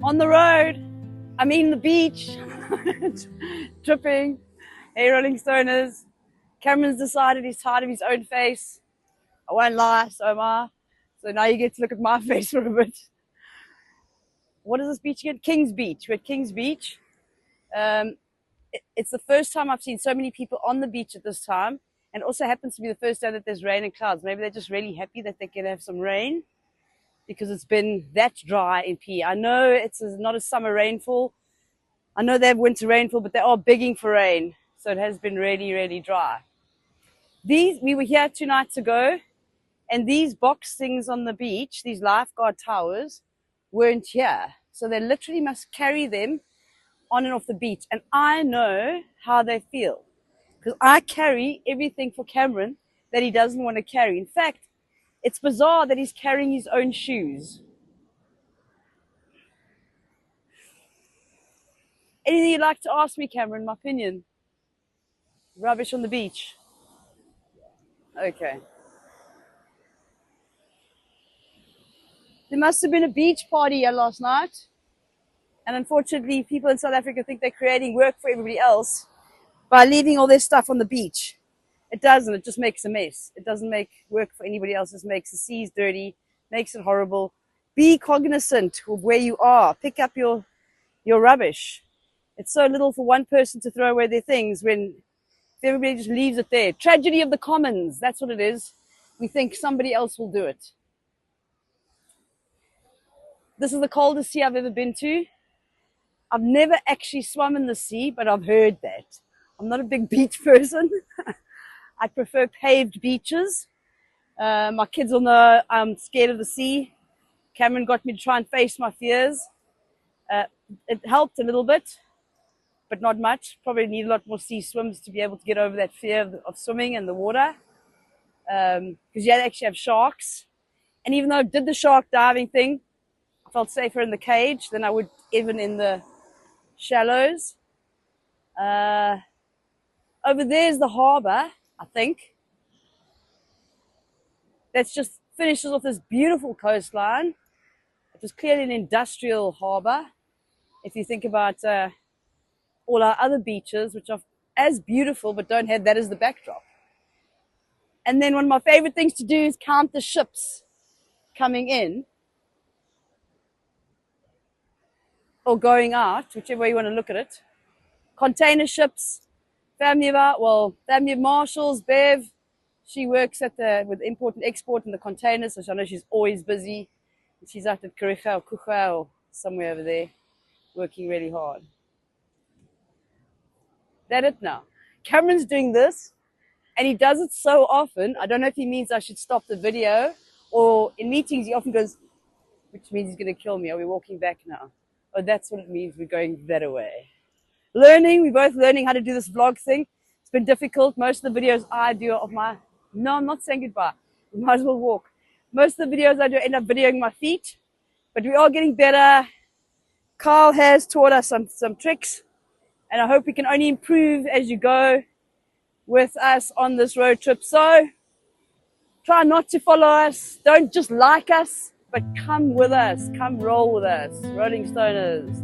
on the road. I mean the beach. Tripping. Hey, Rolling Stoners. Cameron's decided he's tired of his own face. I won't lie, so am I. So now you get to look at my face for a bit. What is this beach again? King's Beach. We're at King's Beach. It's the first time I've seen so many people on the beach at this time. And it also happens to be the first day that there's rain and clouds. Maybe they're just really happy that they can have some rain because it's been that dry in PE. I know it's not a summer rainfall. I know they have winter rainfall, but they are begging for rain. So it has been really, really dry. We were here 2 nights ago, and these box things on the beach, these lifeguard towers, weren't here. So they literally must carry them on and off the beach. And I know how they feel because I carry everything for Cameron that he doesn't want to carry. In fact, it's bizarre that he's carrying his own shoes. Anything you'd like to ask me, Cameron? My opinion? Rubbish on the beach. Okay. There must have been a beach party here last night. And unfortunately, people in South Africa think they're creating work for everybody else by leaving all their stuff on the beach. It doesn't. It just makes a mess. It doesn't make work for anybody else. It makes the seas dirty, makes it horrible. Be cognizant of where you are. Pick up your rubbish. It's so little for one person to throw away their things when everybody just leaves it there. Tragedy of the commons. That's what it is. We think somebody else will do it. This is the coldest sea I've ever been to. I've never actually swum in the sea, but I've heard that. I'm not a big beach person. I prefer paved beaches. My kids will know I'm scared of the sea. Cameron got me to try and face my fears. It helped a little bit, but not much. Probably need a lot more sea swims to be able to get over that fear of swimming in the water. Because you actually have sharks. And even though I did the shark diving thing, I felt safer in the cage than I would even in the shallows. Over there's the harbour, I think. That just finishes off this beautiful coastline. It was clearly an industrial harbour. If you think about all our other beaches, which are as beautiful but don't have that as the backdrop. And then one of my favorite things to do is count the ships coming in or going out, whichever way you want to look at it. Container ships, family of marshals, Bev. She works with import and export in the containers, so I know she's always busy. She's out at Kariga or Kucha or somewhere over there, working really hard. That it now. Cameron's doing this, and he does it so often. I don't know if he means I should stop the video, or in meetings he often goes, which means he's going to kill me. Are we walking back now? Oh, that's what it means. We're going that way. We're both learning how to do this vlog thing. It's been difficult. Most of the videos I do of no, I'm not saying goodbye. We might as well walk. Most of the videos I do end up videoing my feet, but we are getting better. Carl has taught us some tricks, and I hope we can only improve as you go with us on this road trip. So try not to follow us. Don't just like us, but come with us. Come roll with us. Rolling Stoners.